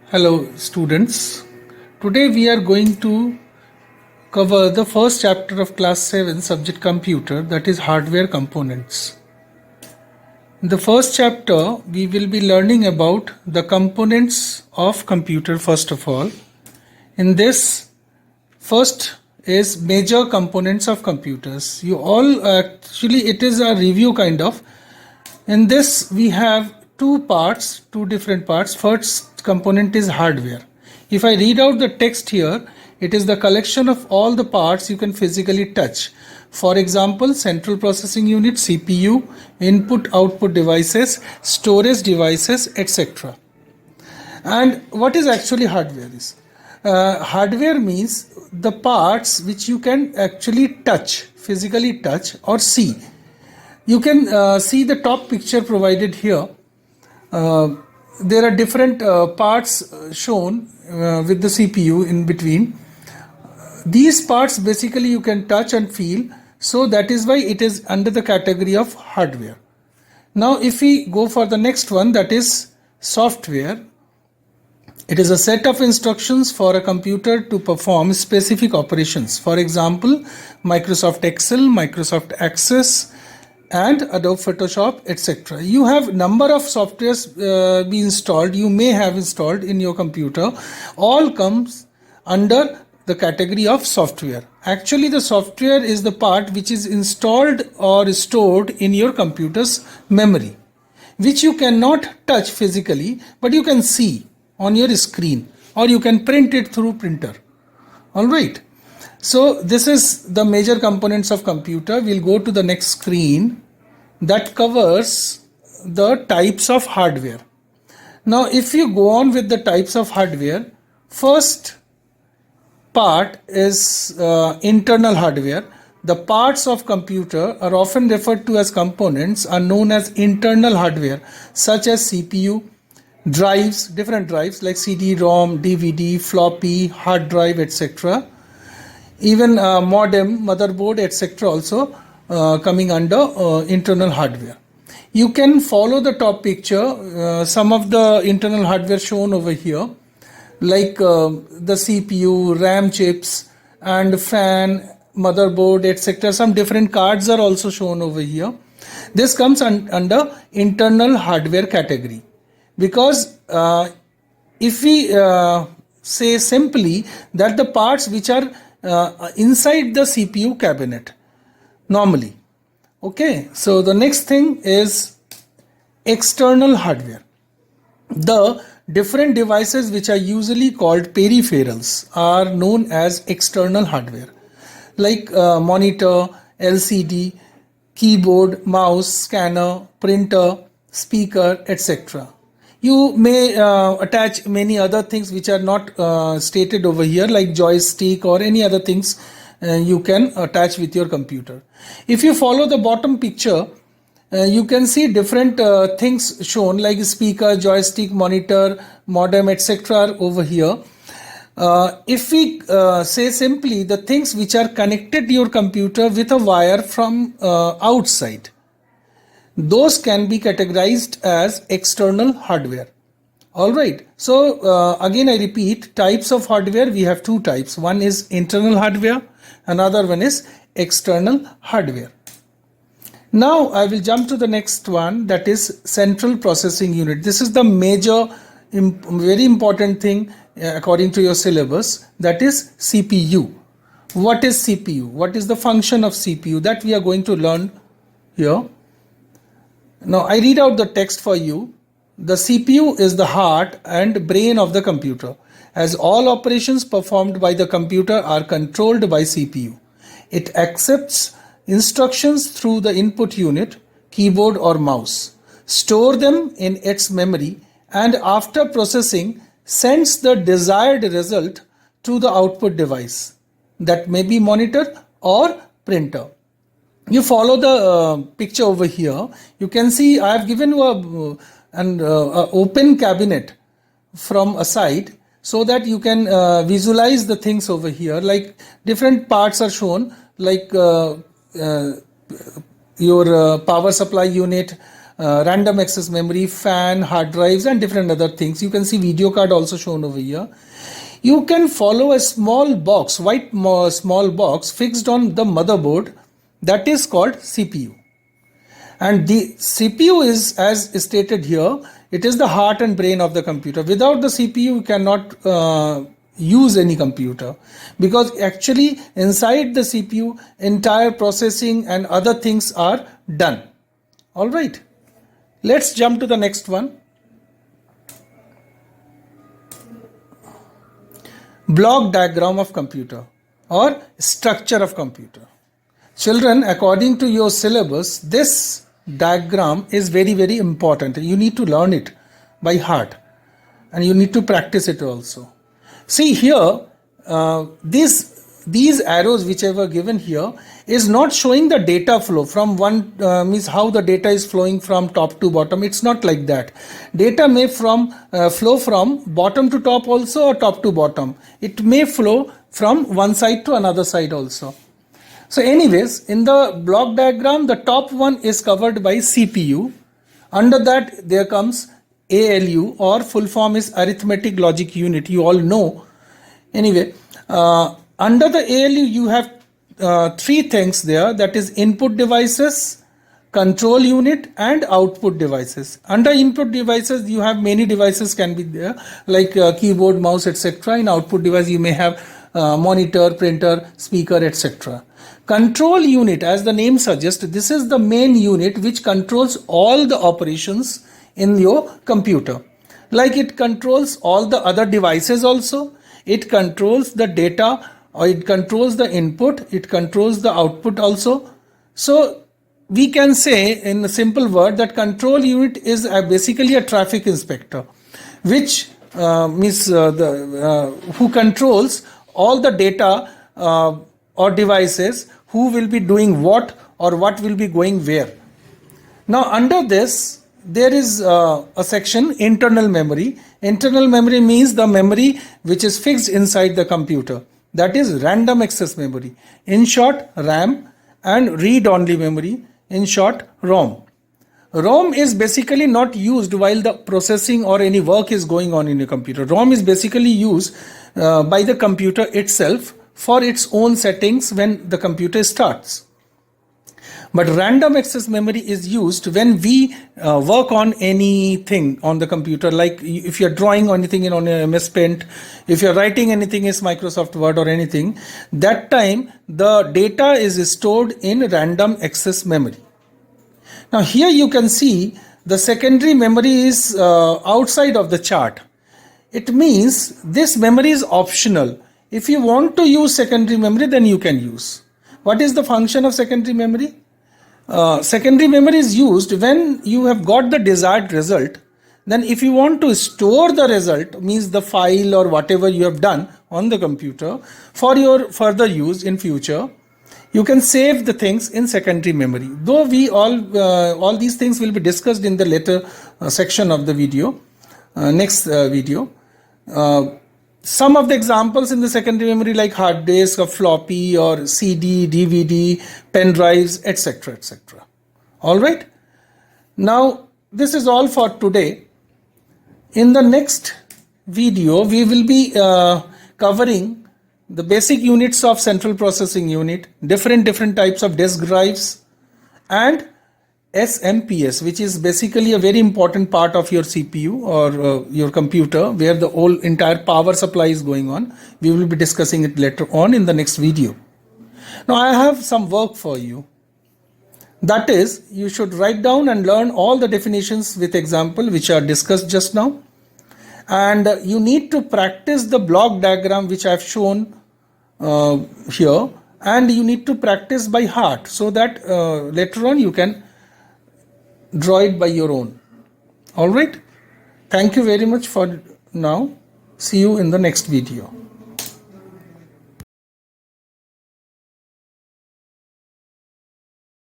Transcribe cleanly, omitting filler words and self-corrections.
Hello students. Today we are going to cover the first chapter of class 7 subject computer, that is hardware components. In the first chapter we will be learning about the components of computer first of all. In this first is major components of computers. You all actually it is a review kind of. In this we have two different parts. First component is hardware. If I read out the text here, it is the collection of all the parts you can physically touch. For example, central processing unit, CPU, input output devices, storage devices, etc. And what is actually hardware is? Hardware means the parts which you can actually touch, physically touch or see. You can see the top picture provided here. There are different parts shown with the CPU in between. These parts basically you can touch and feel, so that is why it is under the category of hardware. Now if we go for the next one, that is software. It is a set of instructions for a computer to perform specific operations. For example, Microsoft Excel, Microsoft Access, and Adobe Photoshop, etc. You have number of softwares be installed, you may have installed in your computer. All comes under the category of software. Actually the software is the part which is installed or stored in your computer's memory, which you cannot touch physically, but you can see on your screen, or you can print it through printer. All right. So this is the major components of computer. We'll go to the next screen that covers the types of hardware. Now if you go on with the types of hardware, first part is internal hardware. The parts of computer are often referred to as components, are known as internal hardware, such as CPU, drives, different drives like CD-ROM, DVD, floppy, hard drive, etc. Even modem, motherboard, etc. also coming under internal hardware. You can follow the top picture, some of the internal hardware shown over here, like the CPU, RAM chips, and fan, motherboard, etc. Some different cards are also shown over here. This comes under internal hardware category, because if we say simply that the parts which are inside the CPU cabinet normally. Okay, so the next thing is external hardware. The different devices which are usually called peripherals are known as external hardware, like monitor, LCD, keyboard, mouse, scanner, printer, speaker, etc. You may attach many other things which are not stated over here, like joystick or any other things you can attach with your computer. If you follow the bottom picture, you can see different things shown, like speaker, joystick, monitor, modem, etc. over here. If we say simply the things which are connected to your computer with a wire from outside, those can be categorized as external hardware. All right. So again I repeat, types of hardware, we have two types. One is internal hardware, another one is external hardware. Now I will jump to the next one, that is central processing unit. This is the major, very important thing according to your syllabus, that is CPU. What is CPU? What is the function of CPU? That we are going to learn here. Now I read out the text for you. The CPU is the heart and brain of the computer, as all operations performed by the computer are controlled by CPU. It accepts instructions through the input unit, keyboard or mouse, store them in its memory, and after processing sends the desired result to the output device, that may be monitor or printer. You follow the picture over here. You can see I have given you an open cabinet from a side, so that you can visualize the things over here. Like different parts are shown, like your power supply unit, random access memory, fan, hard drives, and different other things. You can see video card also shown over here. You can follow a small box, small box fixed on the motherboard, that is called CPU. And the CPU is, as stated here, it is the heart and brain of the computer. Without the CPU, you cannot use any computer, because actually inside the CPU, entire processing and other things are done. All right, let's jump to the next one. Block diagram of computer or structure of computer. Children, according to your syllabus, this diagram is very, very important. You need to learn it by heart and you need to practice it also. See here, these arrows which I were given here is not showing the data flow from one, means how the data is flowing from top to bottom. It's not like that. Data may flow from bottom to top also, or top to bottom. It may flow from one side to another side also. So anyways, in the block diagram, the top one is covered by CPU. Under that there comes ALU, or full form is arithmetic logic unit. You all know. Anyway, under the ALU you have three things there, that is input devices, control unit, and output devices. Under input devices you have many devices can be there, like keyboard, mouse, etc. In output device you may have monitor, printer, speaker, etc. Control unit, as the name suggests, this is the main unit which controls all the operations in your computer. Like it controls all the other devices also. It controls the data, or it controls the input, it controls the output also. So we can say in a simple word that control unit is basically a traffic inspector, which means who controls all the data or devices, who will be doing what or what will be going where. Now under this there is a section internal memory. Internal memory means the memory which is fixed inside the computer, that is random access memory, in short RAM, and read only memory, in short ROM. ROM is basically not used while the processing or any work is going on in a computer. ROM is basically used by the computer itself for its own settings when the computer starts. But random access memory is used when we work on anything on the computer, like if you're drawing anything on a MS Paint, if you're writing anything in Microsoft Word or anything, that time the data is stored in random access memory. Now here you can see the secondary memory is outside of the chart. It means this memory is optional. If you want to use secondary memory, then you can use. What is the function of secondary memory? Secondary memory is used when you have got the desired result. Then if you want to store the result, means the file or whatever you have done on the computer for your further use in future, you can save the things in secondary memory. Though we all these things will be discussed in the later section of the video, next video. Some of the examples in the secondary memory, like hard disk or floppy or CD, DVD, pen drives, etc. etc. All right. Now this is all for today. In the next video we will be covering the basic units of central processing unit, different types of disk drives, and SMPS, which is basically a very important part of your CPU or your computer, where the whole entire power supply is going on. We will be discussing it later on in the next video. Now I have some work for you. That is, you should write down and learn all the definitions with example which are discussed just now. And you need to practice the block diagram which I have shown here, and you need to practice by heart so that later on you can draw it by your own. All right. Thank you very much for now. See you in the next video.